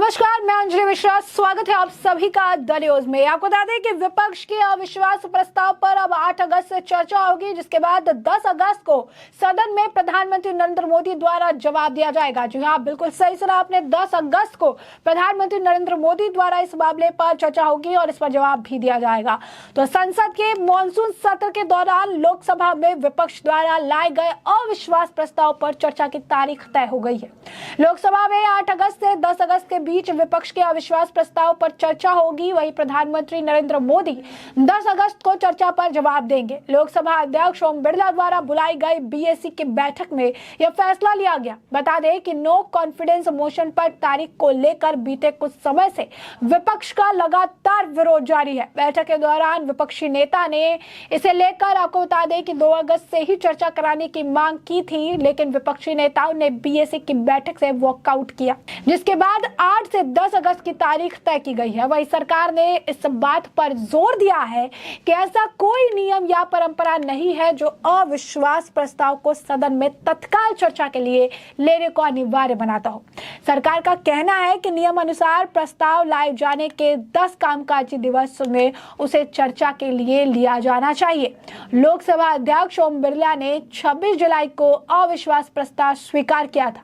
नमस्कार, मैं अंजलि मिश्रा। स्वागत है आप सभी का द न्यूज में। आपको बता दें कि विपक्ष के अविश्वास प्रस्ताव पर अब 8 अगस्त से चर्चा होगी, जिसके बाद 10 अगस्त को सदन में प्रधानमंत्री नरेंद्र मोदी द्वारा जवाब दिया जाएगा। जी हाँ, बिल्कुल सही सुना आपने। 10 अगस्त को प्रधानमंत्री नरेंद्र मोदी द्वारा इस मामले पर चर्चा होगी और इस पर जवाब भी दिया जाएगा। तो संसद के मॉनसून सत्र के दौरान लोकसभा में विपक्ष द्वारा लाए गए अविश्वास प्रस्ताव पर चर्चा की तारीख तय हो गई है। लोकसभा में 8 अगस्त से 10 अगस्त के बीच विपक्ष के अविश्वास प्रस्ताव पर चर्चा होगी। वहीं प्रधानमंत्री नरेंद्र मोदी 10 अगस्त को चर्चा पर जवाब देंगे। लोकसभा अध्यक्ष ओम बिरला द्वारा बुलाई गई बीएसी की बैठक में यह फैसला लिया गया। बता दें कि नो कॉन्फिडेंस मोशन पर तारीख को लेकर बीते कुछ समय से विपक्ष का लगातार विरोध जारी है। बैठक के दौरान विपक्षी नेता ने इसे लेकर आपको बता दें कि 2 अगस्त से ही चर्चा कराने की मांग की थी, लेकिन विपक्षी नेताओं ने बीएसी की बैठक से वॉकआउट किया, जिसके बाद 8 से 10 अगस्त की तारीख तय की गई है। वही सरकार ने इस बात पर जोर दिया है कि ऐसा कोई नियम या परंपरा नहीं है जो अविश्वास प्रस्ताव को सदन में तत्काल चर्चा के लिए लेने को अनिवार्य बनाता हो। सरकार का कहना है कि नियम अनुसार प्रस्ताव लाए जाने के 10 कामकाजी दिवस में उसे चर्चा के लिए लिया जाना चाहिए। लोकसभा अध्यक्ष ओम बिरला ने 26 जुलाई को अविश्वास प्रस्ताव स्वीकार किया था।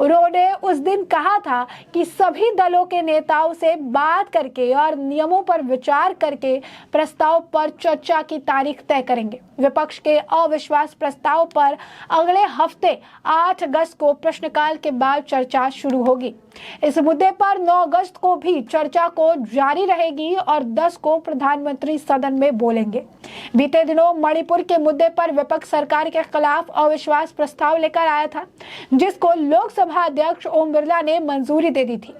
उन्होंने उस दिन कहा था कि सभी दलों के नेताओं से बात करके और नियमों पर विचार करके प्रस्ताव पर चर्चा की तारीख तय करेंगे। विपक्ष के अविश्वास प्रस्ताव पर अगले हफ्ते 8 अगस्त को प्रश्नकाल के बाद चर्चा शुरू होगी। इस मुद्दे पर 9 अगस्त को भी चर्चा को जारी रहेगी और 10 को प्रधानमंत्री सदन में बोलेंगे। बीते दिनों मणिपुर के मुद्दे पर विपक्ष सरकार के खिलाफ अविश्वास प्रस्ताव लेकर आया था, जिसको लोकसभा अध्यक्ष ओम बिरला ने मंजूरी दे दी थी।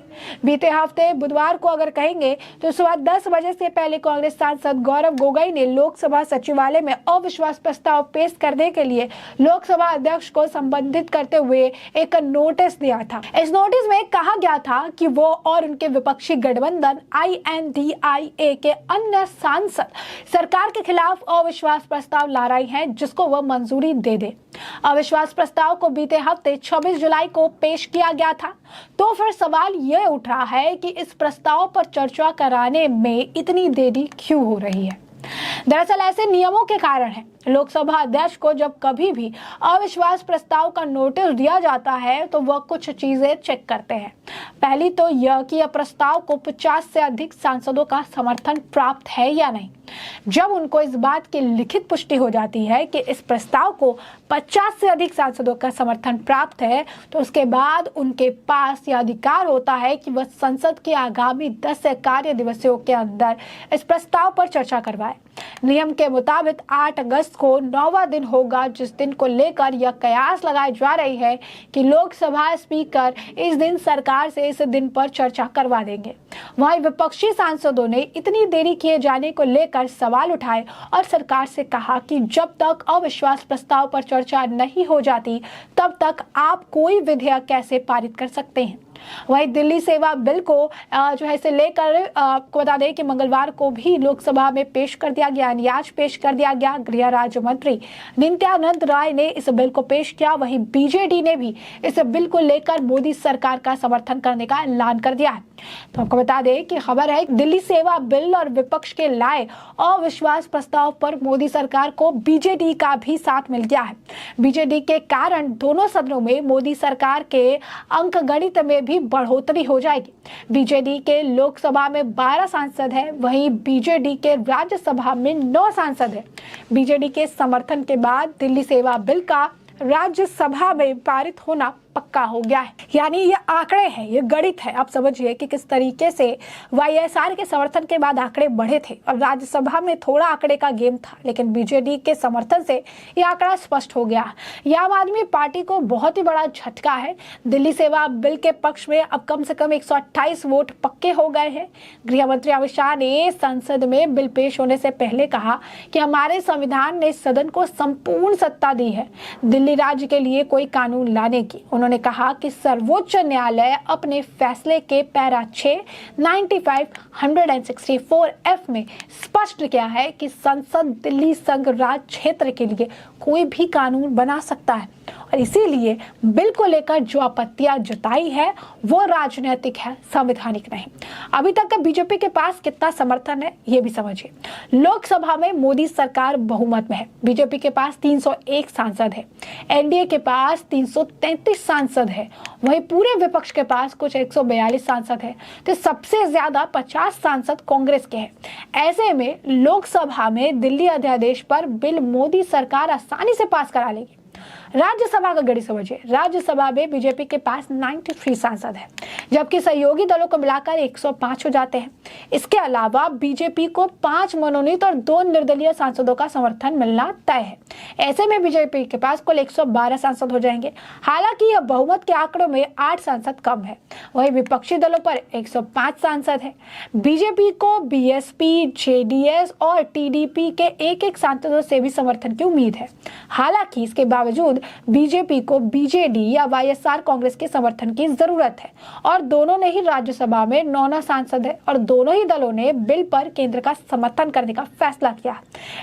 बीते हफ्ते बुधवार को अगर कहेंगे तो सुबह 10 बजे से पहले कांग्रेस सांसद गौरव गोगोई ने लोकसभा सचिवालय में अविश्वास प्रस्ताव पेश करने के लिए लोकसभा अध्यक्ष को संबोधित करते हुए एक नोटिस दिया था। इस नोटिस में कहा गया था कि वो और उनके विपक्षी गठबंधन INDIA के अन्य सांसद सरकार के खिलाफ अविश्वास प्रस्ताव ला रहे हैं, जिसको वह मंजूरी दे दे। अविश्वास प्रस्ताव को बीते हफ्ते 26 जुलाई को पेश किया गया था। तो फिर सवाल यह उठ रहा है कि इस प्रस्ताव पर चर्चा कराने में इतनी देरी क्यों हो रही है। दरअसल ऐसे नियमों के कारण है। लोकसभा अध्यक्ष को जब कभी भी अविश्वास प्रस्ताव का नोटिस दिया जाता है तो वह कुछ चीजें चेक करते हैं। पहली तो यह कि यह प्रस्ताव को 50 से अधिक सांसदों का समर्थन प्राप्त है या नहीं। जब उनको इस बात की लिखित पुष्टि हो जाती है कि इस प्रस्ताव को 50 से अधिक सांसदों का समर्थन प्राप्त है, तो उसके बाद उनके पास यह अधिकार होता है कि वह संसद के आगामी 10 कार्य दिवसों के अंदर इस प्रस्ताव पर चर्चा करवाए। नियम के मुताबिक 8 अगस्त को 9वां दिन होगा, जिस दिन को लेकर यह कयास लगाई जा रही है कि लोकसभा स्पीकर इस दिन सरकार से इस दिन पर चर्चा करवा देंगे। वहीं विपक्षी सांसदों ने इतनी देरी किए जाने को लेकर सवाल उठाए और सरकार से कहा कि जब तक अविश्वास प्रस्ताव पर चर्चा नहीं हो जाती, तब तक आप कोई विधेयक कैसे पारित कर सकते हैं। वहीं दिल्ली सेवा बिल को जो है इसे लेकर आपको बता दें कि मंगलवार को भी लोकसभा में पेश कर दिया गया, यानी आज पेश कर दिया गया। गृह राज्य मंत्री नित्यानंद राय ने इस बिल को पेश किया। वहीं बीजेडी ने भी इस बिल को लेकर मोदी सरकार का समर्थन करने का ऐलान कर दिया है। तो आपको बता दें कि खबर है दिल्ली सेवा बिल और विपक्ष के लाए अविश्वास प्रस्ताव पर मोदी सरकार को बीजेडी का भी साथ मिल गया है। बीजेडी के कारण दोनों सदनों में मोदी सरकार के अंक गणित में भी बढ़ोतरी हो जाएगी। बीजेडी के लोकसभा में 12 सांसद हैं, वहीं बीजेडी के राज्यसभा में 9 सांसद हैं। बीजेडी के समर्थन के बाद दिल्ली सेवा बिल का राज्यसभा में पारित होना पक्का हो गया है। यानी ये आंकड़े हैं, ये गणित है। आप समझिए कि किस तरीके से YSR के समर्थन के बाद आंकड़े बढ़े थे और राज्यसभा में थोड़ा आंकड़े का गेम था, लेकिन बीजेडी के समर्थन से ये आंकड़ा स्पष्ट हो गया। ये आम आदमी पार्टी को बहुत ही बड़ा झटका है। दिल्ली सेवा बिल के पक्ष में अब कम से कम 128 वोट पक्के हो गए हैं। गृह मंत्री अमित शाह ने संसद में बिल पेश होने से पहले कहा कि हमारे संविधान ने सदन को संपूर्ण सत्ता दी है दिल्ली राज्य के लिए कोई कानून लाने की। उन्होंने कहा कि सर्वोच्च न्यायालय अपने फैसले के पैरा 6 95 164F में स्पष्ट किया है कि संसद दिल्ली संघ राज्य क्षेत्र के लिए कोई भी कानून बना सकता है और इसीलिए बिल को लेकर जो आपत्तियां जताई है वो राजनीतिक है, संवैधानिक नहीं। अभी तक का बीजेपी के पास कितना समर्थन है ये भी समझिए। लोकसभा में मोदी सरकार बहुमत में है, बीजेपी के पास 301 सांसद है, एनडीए के पास 333 सांसद है, वहीं पूरे विपक्ष के पास कुछ 142 सांसद है, तो सबसे ज्यादा 50 सांसद कांग्रेस के हैं। ऐसे में लोकसभा में दिल्ली अध्यादेश पर बिल मोदी सरकार आसानी से पास करा लेगी। राज्यसभा का गणित समझिए, राज्यसभा में बीजेपी के पास 93 सांसद है, जबकि सहयोगी दलों को मिलाकर 105 हो जाते हैं। इसके अलावा बीजेपी को 5 मनोनीत और 2 निर्दलीय सांसदों का समर्थन मिलना तय है। ऐसे में बीजेपी के पास कुल 112 सांसद हो जाएंगे। हालांकि यह बहुमत के आंकड़ों में 8 सांसद कम है। वहीं विपक्षी दलों पर 105 सांसद है। बीजेपी को बीएसपी, जेडीएस और टीडीपी के एक सांसदों से भी समर्थन की उम्मीद है। हालांकि इसके बावजूद बीजेपी को बीजेडी या वाईएसआर कांग्रेस के समर्थन की जरूरत है और दोनों ने ही राज्यसभा में 9 सांसद है और दोनों ही दलों ने बिल पर केंद्र का समर्थन करने का फैसला किया।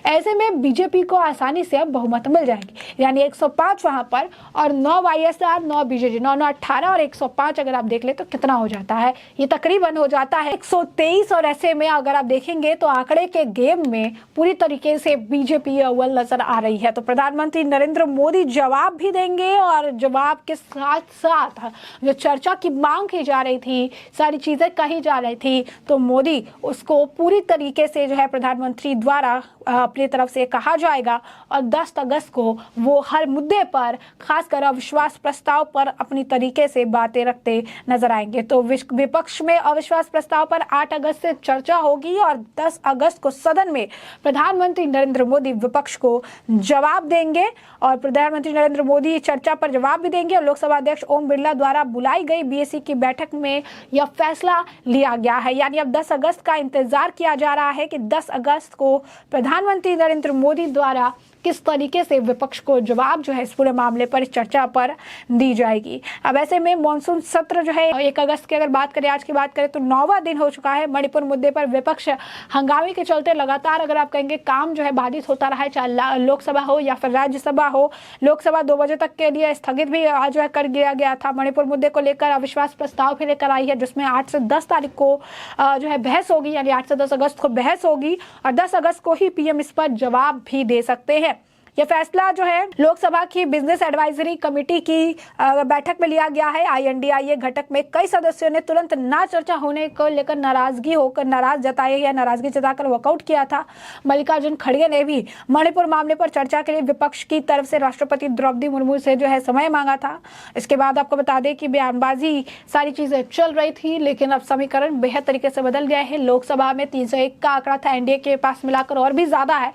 ऐसे में बीजेपी को आसानी से अब बहुमत मिल जाएगी, यानी 105 वहां पर और 9 वाईएसआर, 9 बीजेडी, 9 18 और 105 अगर आप देख ले तो कितना हो जाता है, ये तकरीबन हो जाता है 123। और ऐसे में अगर आप देखेंगे तो आंकड़े के गेम में पूरी तरीके से बीजेपी अव्वल नजर आ रही है। तो प्रधानमंत्री नरेंद्र मोदी जवाब भी देंगे और जवाब के साथ साथ जो चर्चा की मांग की जा रही थी, सारी चीजें कही जा रही थी, तो मोदी उसको पूरी तरीके से जो है प्रधानमंत्री द्वारा अपनी तरफ से कहा जाएगा और 10 अगस्त को वो हर मुद्दे पर, खासकर अविश्वास प्रस्ताव पर अपनी तरीके से बातें रखते नजर आएंगे। तो विपक्ष में अविश्वास प्रस्ताव पर 8 अगस्त से चर्चा होगी और 10 अगस्त को सदन में प्रधानमंत्री नरेंद्र मोदी विपक्ष को जवाब देंगे और प्रधानमंत्री नरेंद्र मोदी चर्चा पर जवाब भी देंगे। और लोकसभा अध्यक्ष ओम बिरला द्वारा बुलाई गई बीएससी की बैठक में यह फैसला लिया गया है, यानी अब 10 अगस्त का इंतजार किया जा रहा है कि 10 अगस्त को प्रधानमंत्री नरेंद्र मोदी द्वारा किस तरीके से विपक्ष को जवाब जो है इस पूरे मामले पर, इस चर्चा पर दी जाएगी। अब ऐसे में मॉनसून सत्र जो है 1 अगस्त की अगर बात करें, आज की बात करें तो 9वां दिन हो चुका है। मणिपुर मुद्दे पर विपक्ष हंगामे के चलते लगातार अगर आप कहेंगे काम जो है बाधित होता रहा है, चाहे लोकसभा हो या फिर राज्यसभा हो। लोकसभा 2 बजे तक के लिए स्थगित भी जो है कर दिया गया था। मणिपुर मुद्दे को लेकर अविश्वास प्रस्ताव भी लेकर आई है, जिसमें 8 से 10 तारीख को जो है बहस होगी, यानी 8 से 10 अगस्त को बहस होगी और 10 अगस्त को ही पीएम इस पर जवाब भी दे सकते हैं। यह फैसला जो है लोकसभा की बिजनेस एडवाइजरी कमेटी की बैठक में लिया गया है। आईएनडीआईए घटक में कई सदस्यों ने तुरंत ना चर्चा होने को लेकर नाराजगी जताकर वॉकआउट किया था। मल्लिकार्जुन खड़गे ने भी मणिपुर मामले पर चर्चा के लिए विपक्ष की तरफ से राष्ट्रपति द्रौपदी मुर्मू से जो है समय मांगा था। इसके बाद आपको बता दें कि बयानबाजी सारी चीजें चल रही थी, लेकिन अब समीकरण बेहद तरीके से बदल गया है। लोकसभा में 301 का आंकड़ा था, एनडीए के पास मिलाकर और भी ज्यादा है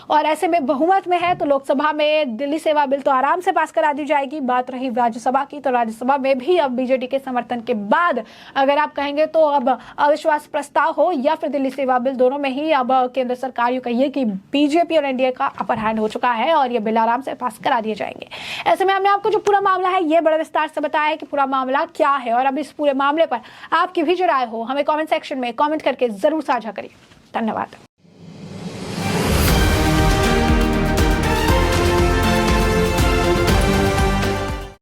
और ऐसे में बहुमत में है, तो लोकसभा में दिल्ली सेवा बिल तो आराम से पास करा दी जाएगी। बात रही राज्यसभा की, तो राज्यसभा में भी अब बीजेडी के समर्थन के बाद अगर आप कहेंगे तो अब अविश्वास प्रस्ताव हो या फिर दिल्ली सेवा बिल, दोनों में ही अब केंद्र सरकार यूं कहिए कि बीजेपी और एनडीए का अपर हैंड हो चुका है और ये बिल आराम से पास करा दिए जाएंगे। ऐसे में हमने आपको जो पूरा मामला है ये बड़े विस्तार से बताया है कि पूरा मामला क्या है और अब इस पूरे मामले पर आपकी भी जो राय हो हमें कॉमेंट सेक्शन में कॉमेंट करके जरूर साझा करिए। धन्यवाद।